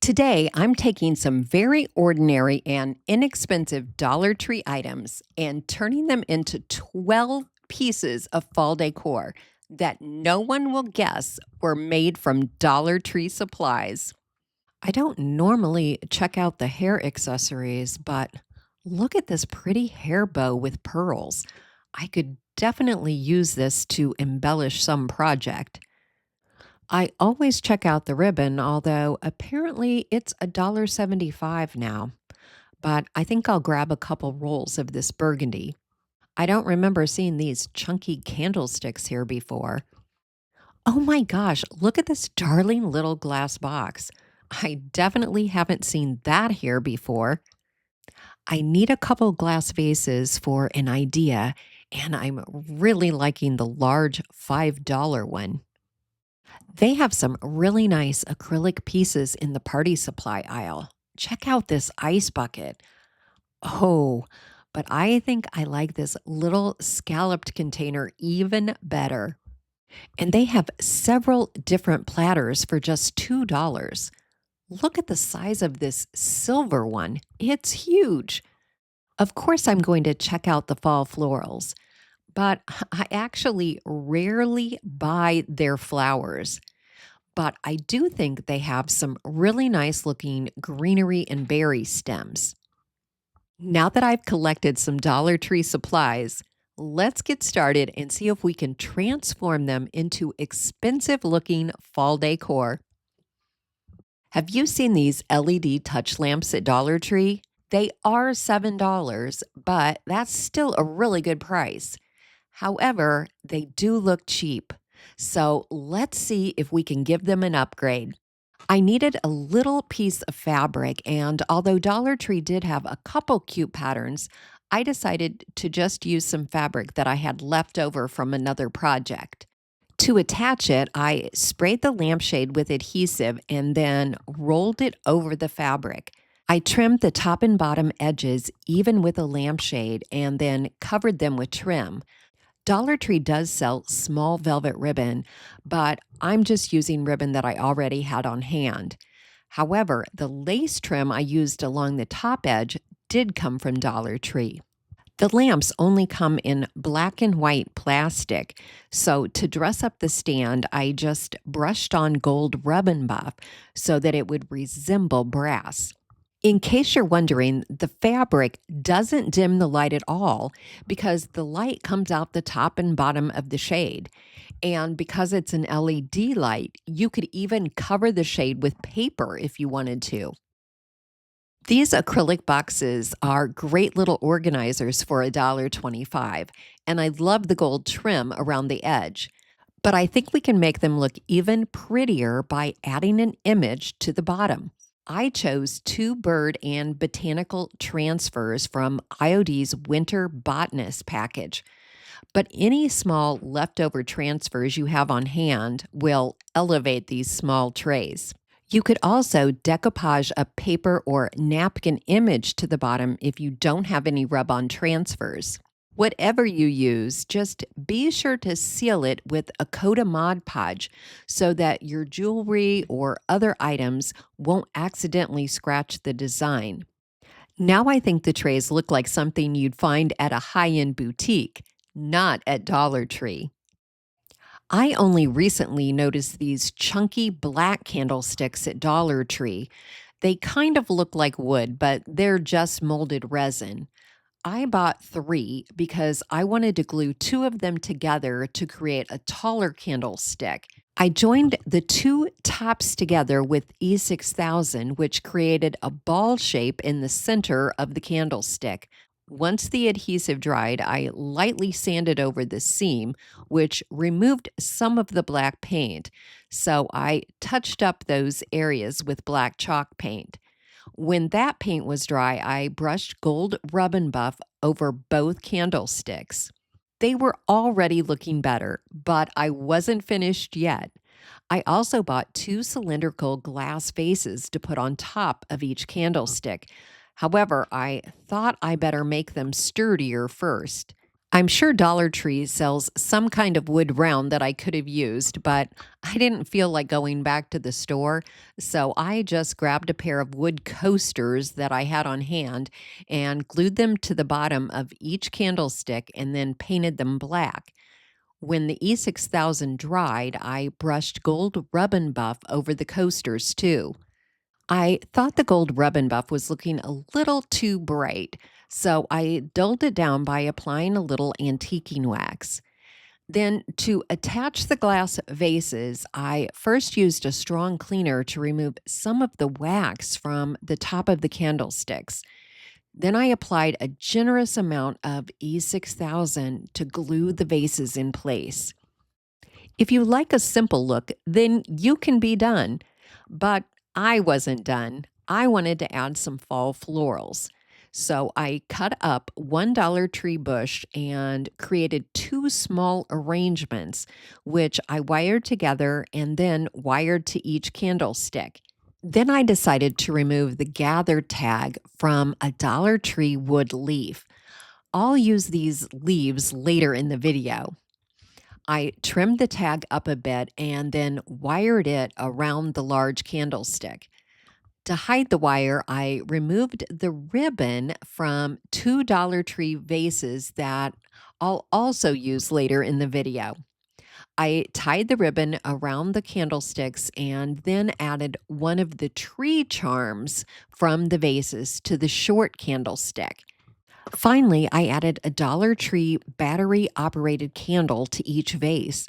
Today, I'm taking some very ordinary and inexpensive Dollar Tree items and turning them into 12 pieces of fall decor that no one will guess were made from Dollar Tree supplies. I don't normally check out the hair accessories, but look at this pretty hair bow with pearls. I could definitely use this to embellish some project. I always check out the ribbon, although apparently it's $1.75 now. But I think I'll grab a couple rolls of this burgundy. I don't remember seeing these chunky candlesticks here before. Oh my gosh, look at this darling little glass box. I definitely haven't seen that here before. I need a couple glass vases for an idea, and I'm really liking the large $5 one. They have some really nice acrylic pieces in the party supply aisle. Check out this ice bucket. Oh, but I think I like this little scalloped container even better. And they have several different platters for just $2. Look at the size of this silver one. It's huge. Of course, I'm going to check out the fall florals, but I actually rarely buy their flowers. But I do think they have some really nice looking greenery and berry stems. Now that I've collected some Dollar Tree supplies, let's get started and see if we can transform them into expensive looking fall decor. Have you seen these LED touch lamps at Dollar Tree? They are $7, but that's still a really good price. However, they do look cheap. So let's see if we can give them an upgrade. I needed a little piece of fabric, and although Dollar Tree did have a couple cute patterns, I decided to just use some fabric that I had left over from another project. To attach it, I sprayed the lampshade with adhesive and then rolled it over the fabric. I trimmed the top and bottom edges even with a lampshade and then covered them with trim. Dollar Tree does sell small velvet ribbon, but I'm just using ribbon that I already had on hand. However, the lace trim I used along the top edge did come from Dollar Tree. The lamps only come in black and white plastic, so to dress up the stand, I just brushed on gold ribbon buff so that it would resemble brass. In case you're wondering, the fabric doesn't dim the light at all because the light comes out the top and bottom of the shade. And because it's an LED light, you could even cover the shade with paper if you wanted to. These acrylic boxes are great little organizers for $1.25, and I love the gold trim around the edge. But I think we can make them look even prettier by adding an image to the bottom. I chose two bird and botanical transfers from IOD's Winter Botanist package. But any small leftover transfers you have on hand will elevate these small trays. You could also decoupage a paper or napkin image to the bottom if you don't have any rub-on transfers. Whatever you use, just be sure to seal it with a coat of Mod Podge so that your jewelry or other items won't accidentally scratch the design. Now I think the trays look like something you'd find at a high-end boutique, not at Dollar Tree. I only recently noticed these chunky black candlesticks at Dollar Tree. They kind of look like wood, but they're just molded resin. I bought 3 because I wanted to glue 2 of them together to create a taller candlestick. I joined the 2 tops together with E6000, which created a ball shape in the center of the candlestick. Once the adhesive dried, I lightly sanded over the seam, which removed some of the black paint. So I touched up those areas with black chalk paint. When that paint was dry, I brushed gold rub-and buff over both candlesticks. They were already looking better, but I wasn't finished yet. I also bought 2 cylindrical glass vases to put on top of each candlestick. However, I thought I better make them sturdier first. I'm sure Dollar Tree sells some kind of wood round that I could have used, but I didn't feel like going back to the store. So I just grabbed a pair of wood coasters that I had on hand and glued them to the bottom of each candlestick and then painted them black. When the E6000 dried, I brushed gold rub and buff over the coasters too. I thought the gold rub and buff was looking a little too bright, so I dulled it down by applying a little antiquing wax. Then, to attach the glass vases, I first used a strong cleaner to remove some of the wax from the top of the candlesticks. Then I applied a generous amount of E6000 to glue the vases in place. If you like a simple look, then you can be done. But I wasn't done. I wanted to add some fall florals. So I cut up one Dollar Tree bush and created two small arrangements, which I wired together and then wired to each candlestick. Then I decided to remove the gather tag from a Dollar Tree wood leaf. I'll use these leaves later in the video. I trimmed the tag up a bit and then wired it around the large candlestick. To hide the wire, I removed the ribbon from two Dollar Tree vases that I'll also use later in the video. I tied the ribbon around the candlesticks and then added one of the tree charms from the vases to the short candlestick. Finally, I added a Dollar Tree battery operated candle to each vase.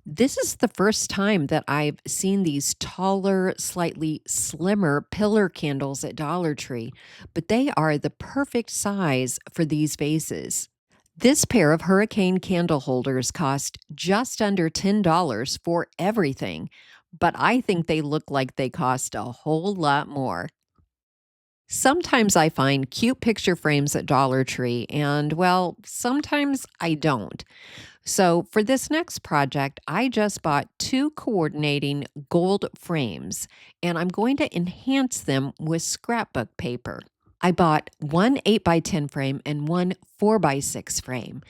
This is the first time that I've seen these taller, slightly slimmer pillar candles at Dollar Tree, but they are the perfect size for these vases. This pair of hurricane candle holders cost just under $10 for everything, but I think they look like they cost a whole lot more. Sometimes I find cute picture frames at Dollar Tree, and well, sometimes I don't. So for this next project, I just bought two coordinating gold frames, and I'm going to enhance them with scrapbook paper. I bought one 8 by 10 frame and one 4 by 6 frame.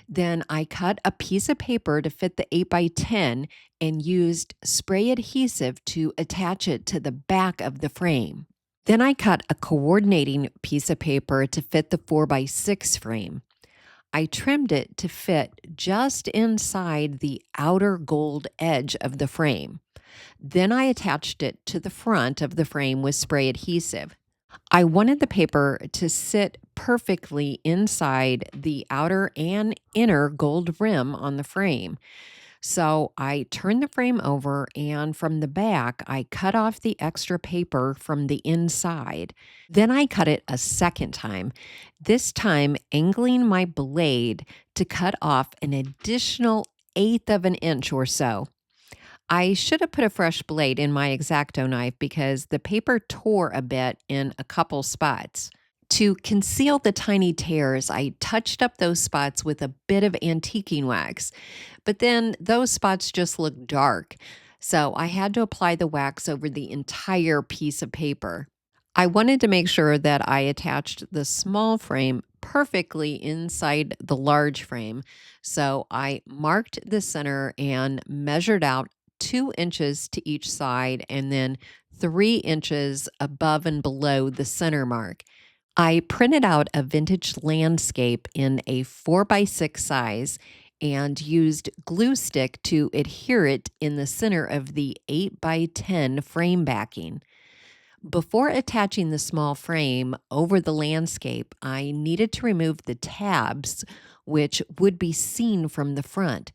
Then I cut a piece of paper to fit the 8 by 10 and used spray adhesive to attach it to the back of the frame. Then I cut a coordinating piece of paper to fit the 4 by 6 frame. I trimmed it to fit just inside the outer gold edge of the frame. Then I attached it to the front of the frame with spray adhesive. I wanted the paper to sit perfectly inside the outer and inner gold rim on the frame. So I turned the frame over, and from the back, I cut off the extra paper from the inside. Then I cut it a second time, this time angling my blade to cut off an additional eighth of an inch or so. I should have put a fresh blade in my X-Acto knife because the paper tore a bit in a couple spots. To conceal the tiny tears, I touched up those spots with a bit of antiquing wax, but then those spots just looked dark, so I had to apply the wax over the entire piece of paper. I wanted to make sure that I attached the small frame perfectly inside the large frame, so I marked the center and measured out 2 inches to each side and then 3 inches above and below the center mark. I printed out a vintage landscape in a 4 by 6 size and used glue stick to adhere it in the center of the 8 by 10 frame backing. Before attaching the small frame over the landscape, I needed to remove the tabs, which would be seen from the front.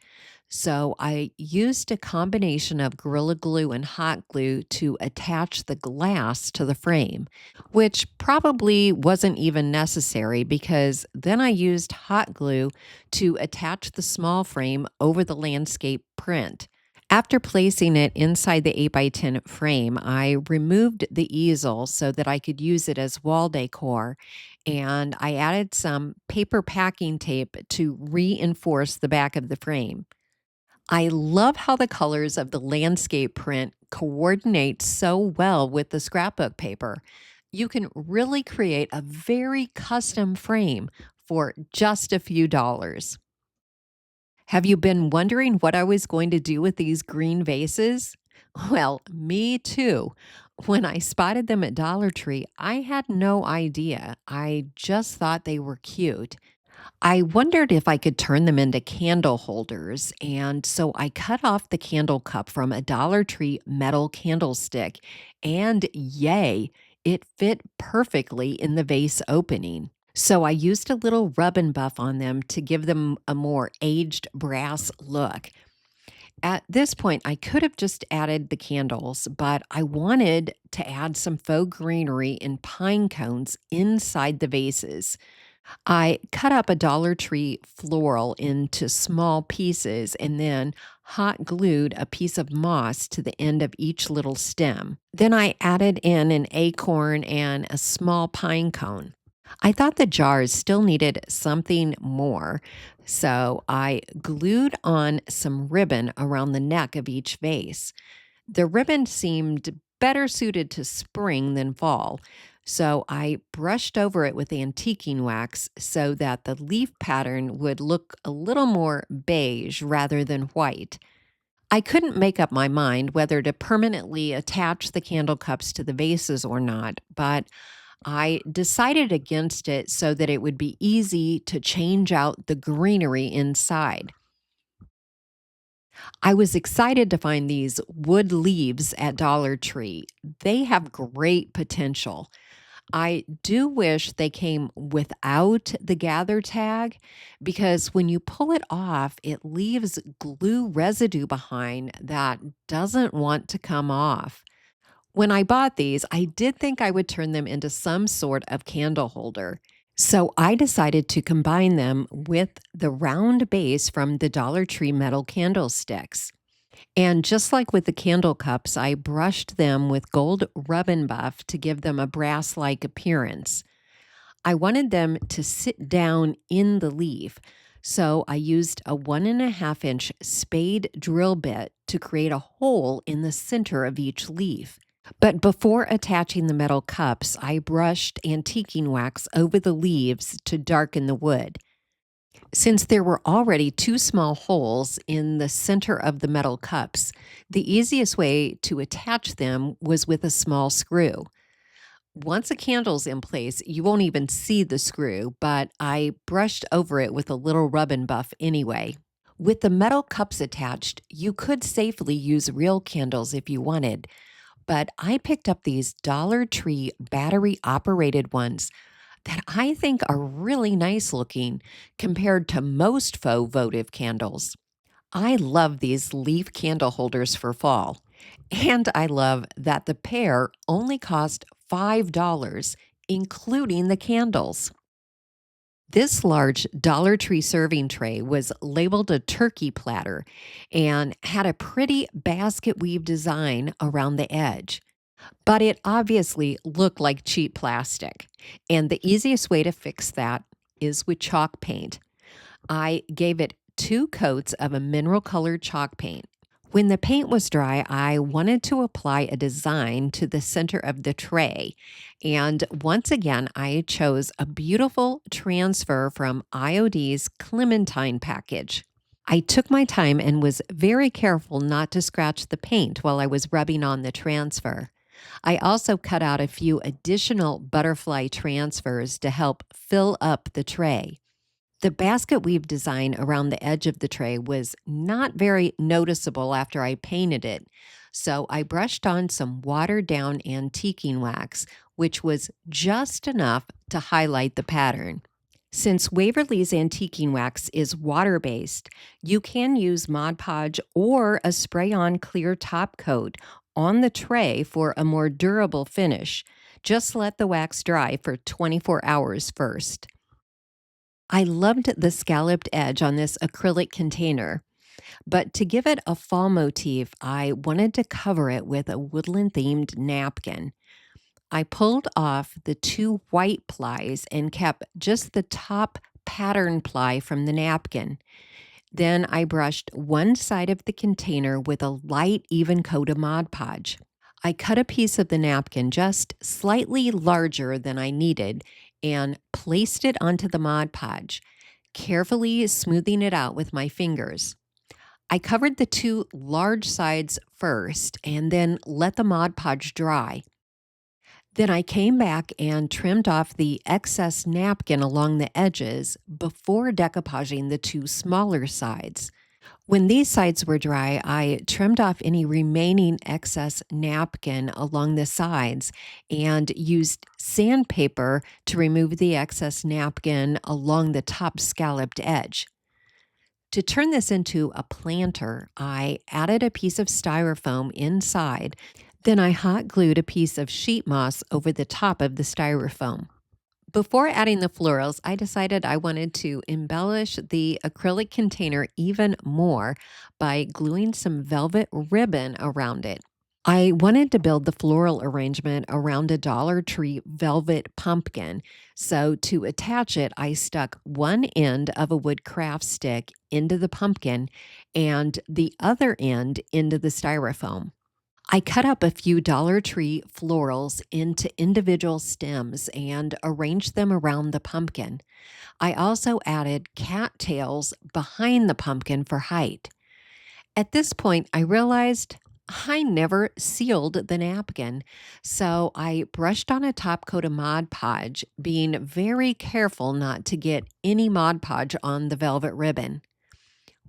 So I used a combination of Gorilla Glue and hot glue to attach the glass to the frame, which probably wasn't even necessary because then I used hot glue to attach the small frame over the landscape print. After placing it inside the 8 by 10 frame, I removed the easel so that I could use it as wall decor, and I added some paper packing tape to reinforce the back of the frame. I love how the colors of the landscape print coordinate so well with the scrapbook paper. You can really create a very custom frame for just a few dollars. Have you been wondering what I was going to do with these green vases? Well, me too. When I spotted them at Dollar Tree, I had no idea. I just thought they were cute. I wondered if I could turn them into candle holders, and so I cut off the candle cup from a Dollar Tree metal candlestick, and yay, it fit perfectly in the vase opening. So I used a little rub and buff on them to give them a more aged brass look. At this point, I could have just added the candles, but I wanted to add some faux greenery and pine cones inside the vases. I cut up a Dollar Tree floral into small pieces and then hot glued a piece of moss to the end of each little stem. Then I added in an acorn and a small pine cone. I thought the jars still needed something more, so I glued on some ribbon around the neck of each vase. The ribbon seemed better suited to spring than fall, so I brushed over it with antiquing wax so that the leaf pattern would look a little more beige rather than white. I couldn't make up my mind whether to permanently attach the candle cups to the vases or not, but I decided against it so that it would be easy to change out the greenery inside. I was excited to find these wood leaves at Dollar Tree. They have great potential. I do wish they came without the gather tag because when you pull it off, it leaves glue residue behind that doesn't want to come off. When I bought these, I did think I would turn them into some sort of candle holder. So I decided to combine them with the round base from the Dollar Tree metal candlesticks. And just like with the candle cups, I brushed them with gold rub and buff to give them a brass like appearance. I wanted them to sit down in the leaf, so I used a 1.5 inch spade drill bit to create a hole in the center of each leaf. But before attaching the metal cups, I brushed antiquing wax over the leaves to darken the wood. Since there were already two small holes in the center of the metal cups, the easiest way to attach them was with a small screw. Once a candle's in place, you won't even see the screw, but I brushed over it with a little rub and buff anyway. With the metal cups attached, you could safely use real candles if you wanted, but I picked up these Dollar Tree battery operated ones that I think are really nice looking compared to most faux votive candles. I love these leaf candle holders for fall, and I love that the pair only cost $5, including the candles. This large Dollar Tree serving tray was labeled a turkey platter and had a pretty basket weave design around the edge. But it obviously looked like cheap plastic. And the easiest way to fix that is with chalk paint. I gave it 2 coats of a mineral colored chalk paint. When the paint was dry, I wanted to apply a design to the center of the tray. And once again, I chose a beautiful transfer from IOD's Clementine package. I took my time and was very careful not to scratch the paint while I was rubbing on the transfer. I also cut out a few additional butterfly transfers to help fill up the tray. The basket weave design around the edge of the tray was not very noticeable after I painted it, so I brushed on some watered down antiquing wax, which was just enough to highlight the pattern. Since Waverly's antiquing wax is water-based, you can use Mod Podge or a spray-on clear top coat on the tray for a more durable finish. Just let the wax dry for 24 hours first. I loved the scalloped edge on this acrylic container, but to give it a fall motif, I wanted to cover it with a woodland-themed napkin. I pulled off the 2 white plies and kept just the top pattern ply from the napkin. Then I brushed one side of the container with a light, even coat of Mod Podge. I cut a piece of the napkin just slightly larger than I needed and placed it onto the Mod Podge, carefully smoothing it out with my fingers. I covered the two large sides first and then let the Mod Podge dry. Then I came back and trimmed off the excess napkin along the edges before decoupaging the two smaller sides. When these sides were dry, I trimmed off any remaining excess napkin along the sides and used sandpaper to remove the excess napkin along the top scalloped edge. To turn this into a planter, I added a piece of styrofoam inside. Then I hot glued a piece of sheet moss over the top of the styrofoam. Before adding the florals, I decided I wanted to embellish the acrylic container even more by gluing some velvet ribbon around it. I wanted to build the floral arrangement around a Dollar Tree velvet pumpkin. So to attach it, I stuck one end of a wood craft stick into the pumpkin and the other end into the styrofoam. I cut up a few Dollar Tree florals into individual stems and arranged them around the pumpkin. I also added cattails behind the pumpkin for height. At this point, I realized I never sealed the napkin, so I brushed on a top coat of Mod Podge, being very careful not to get any Mod Podge on the velvet ribbon.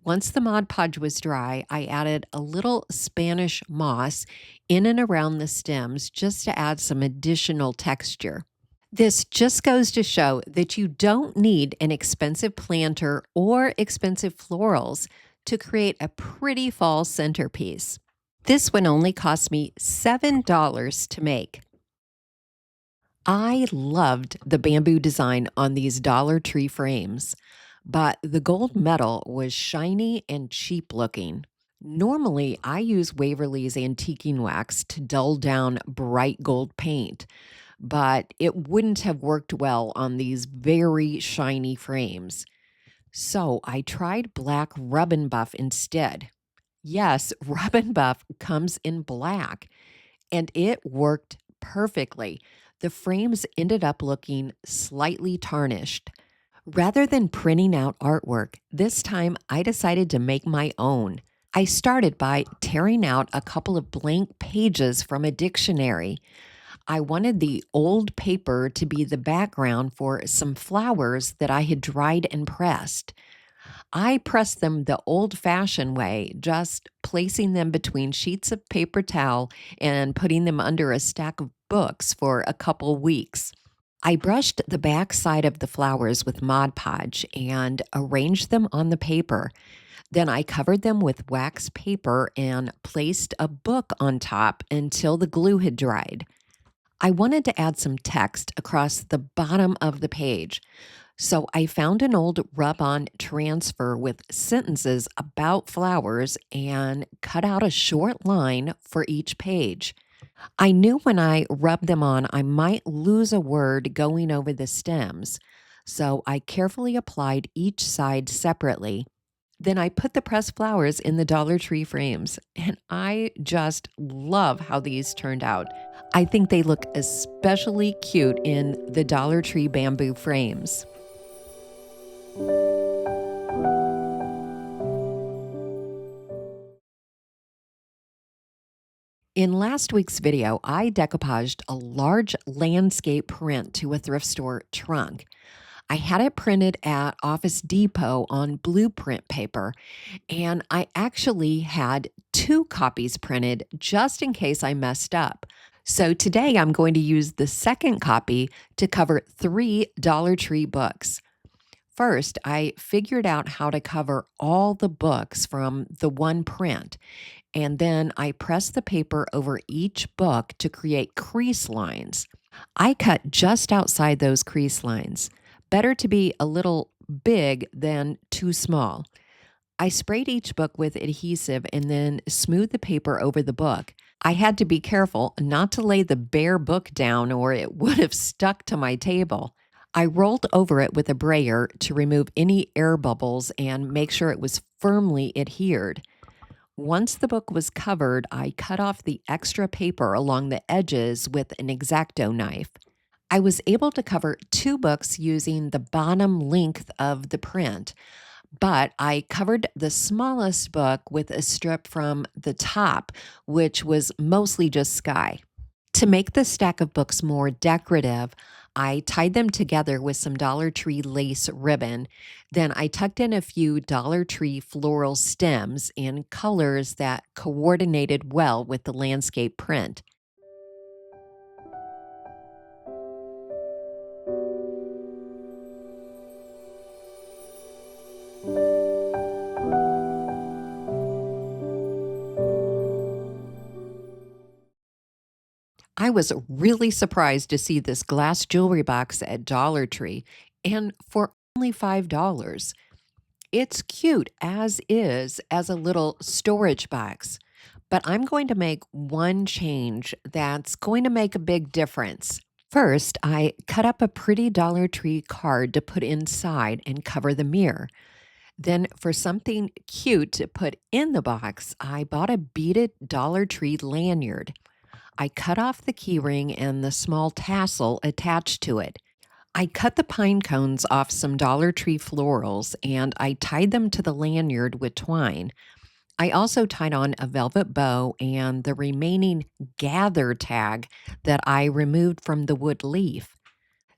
Once the Mod Podge was dry, I added a little Spanish moss in and around the stems just to add some additional texture. This just goes to show that you don't need an expensive planter or expensive florals to create a pretty fall centerpiece. This one only cost me $7 to make. I loved the bamboo design on these Dollar Tree frames, but the gold metal was shiny and cheap looking. Normally, I use Waverly's antiquing wax to dull down bright gold paint, but it wouldn't have worked well on these very shiny frames. So I tried black rub and buff instead. Yes, rub and buff comes in black, and it worked perfectly. The frames ended up looking slightly tarnished. Rather than printing out artwork, this time I decided to make my own. I started by tearing out a couple of blank pages from a dictionary. I wanted the old paper to be the background for some flowers that I had dried and pressed. I pressed them the old fashioned way, just placing them between sheets of paper towel and putting them under a stack of books for a couple weeks. I brushed the back side of the flowers with Mod Podge and arranged them on the paper. Then I covered them with wax paper and placed a book on top until the glue had dried. I wanted to add some text across the bottom of the page, so I found an old rub-on transfer with sentences about flowers and cut out a short line for each page. I knew when I rubbed them on, I might lose a word going over the stems, so I carefully applied each side separately. Then I put the pressed flowers in the Dollar Tree frames, and I just love how these turned out. I think they look especially cute in the Dollar Tree bamboo frames. In last week's video, I decoupaged a large landscape print to a thrift store trunk. I had it printed at Office Depot on blueprint paper, and I actually had two copies printed just in case I messed up. So today I'm going to use the second copy to cover 3 Dollar Tree books. First, I figured out how to cover all the books from the one print, and then I pressed the paper over each book to create crease lines. I cut just outside those crease lines. Better to be a little big than too small. I sprayed each book with adhesive and then smoothed the paper over the book. I had to be careful not to lay the bare book down or it would have stuck to my table. I rolled over it with a brayer to remove any air bubbles and make sure it was firmly adhered. Once the book was covered, I cut off the extra paper along the edges with an X-Acto knife. I was able to cover 2 books using the bottom length of the print, but I covered the smallest book with a strip from the top, which was mostly just sky. To make the stack of books more decorative, I tied them together with some Dollar Tree lace ribbon. Then I tucked in a few Dollar Tree floral stems in colors that coordinated well with the landscape print. I was really surprised to see this glass jewelry box at Dollar Tree and for only $5. It's cute as is as a little storage box, but I'm going to make one change that's going to make a big difference. First, I cut up a pretty Dollar Tree card to put inside and cover the mirror. Then, for something cute to put in the box, I bought a beaded Dollar Tree lanyard. I cut off the keyring and the small tassel attached to it. I cut the pine cones off some Dollar Tree florals and I tied them to the lanyard with twine. I also tied on a velvet bow and the remaining gather tag that I removed from the wood leaf.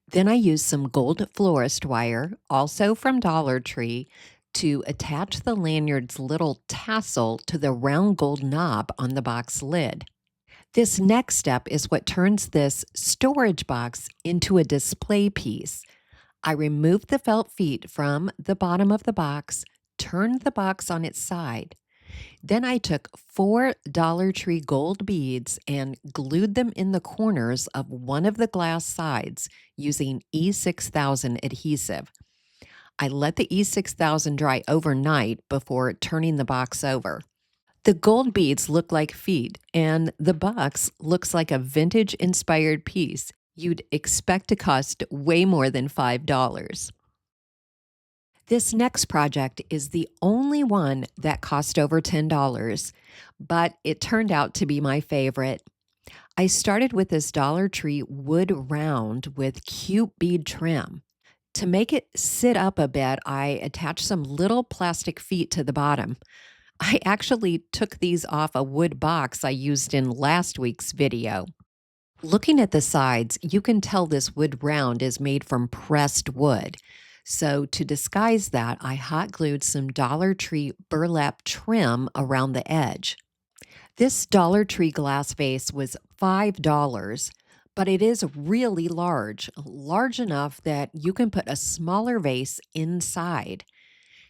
Then I used some gold florist wire, also from Dollar Tree, to attach the lanyard's little tassel to the round gold knob on the box lid. This next step is what turns this storage box into a display piece. I removed the felt feet from the bottom of the box, turned the box on its side. Then I took 4 Dollar Tree gold beads and glued them in the corners of one of the glass sides using E6000 adhesive. I let the E6000 dry overnight before turning the box over. The gold beads look like feet, and the box looks like a vintage inspired piece you'd expect to cost way more than $5. This next project is the only one that cost over $10, but it turned out to be my favorite. I started with this Dollar Tree wood round with cute bead trim. To make it sit up a bit, I attached some little plastic feet to the bottom. I actually took these off a wood box I used in last week's video. Looking at the sides, you can tell this wood round is made from pressed wood. So to disguise that, I hot glued some Dollar Tree burlap trim around the edge. This Dollar Tree glass vase was $5, but it is really large enough that you can put a smaller vase inside.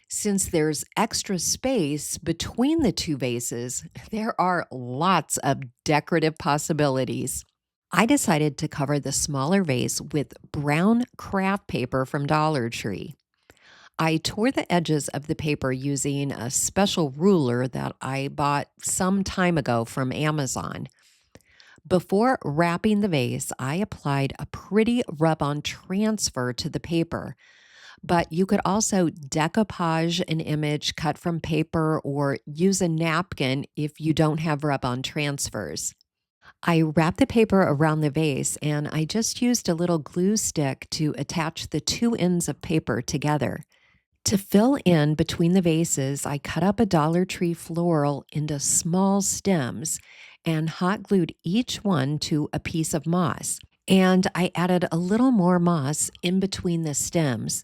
Since there's extra space between the 2 vases, there are lots of decorative possibilities. I decided to cover the smaller vase with brown craft paper from Dollar Tree. I tore the edges of the paper using a special ruler that I bought some time ago from Amazon. Before wrapping the vase, I applied a pretty rub-on transfer to the paper, but you could also decoupage an image cut from paper or use a napkin if you don't have rub-on transfers. I wrapped the paper around the vase and I just used a little glue stick to attach the 2 ends of paper together. To fill in between the vases, I cut up a Dollar Tree floral into small stems and hot glued each one to a piece of moss. And I added a little more moss in between the stems.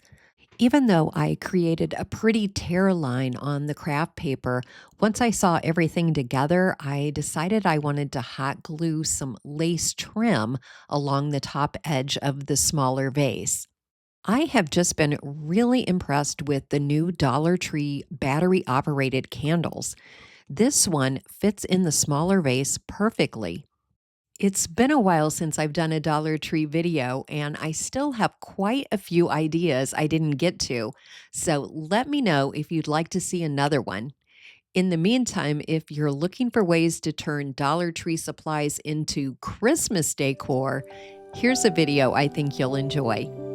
Even though I created a pretty tear line on the craft paper, once I saw everything together, I decided I wanted to hot glue some lace trim along the top edge of the smaller vase. I have just been really impressed with the new Dollar Tree battery-operated candles. This one fits in the smaller vase perfectly. It's been a while since I've done a Dollar Tree video, and I still have quite a few ideas I didn't get to. So let me know if you'd like to see another one. In the meantime, if you're looking for ways to turn Dollar Tree supplies into Christmas decor, here's a video I think you'll enjoy.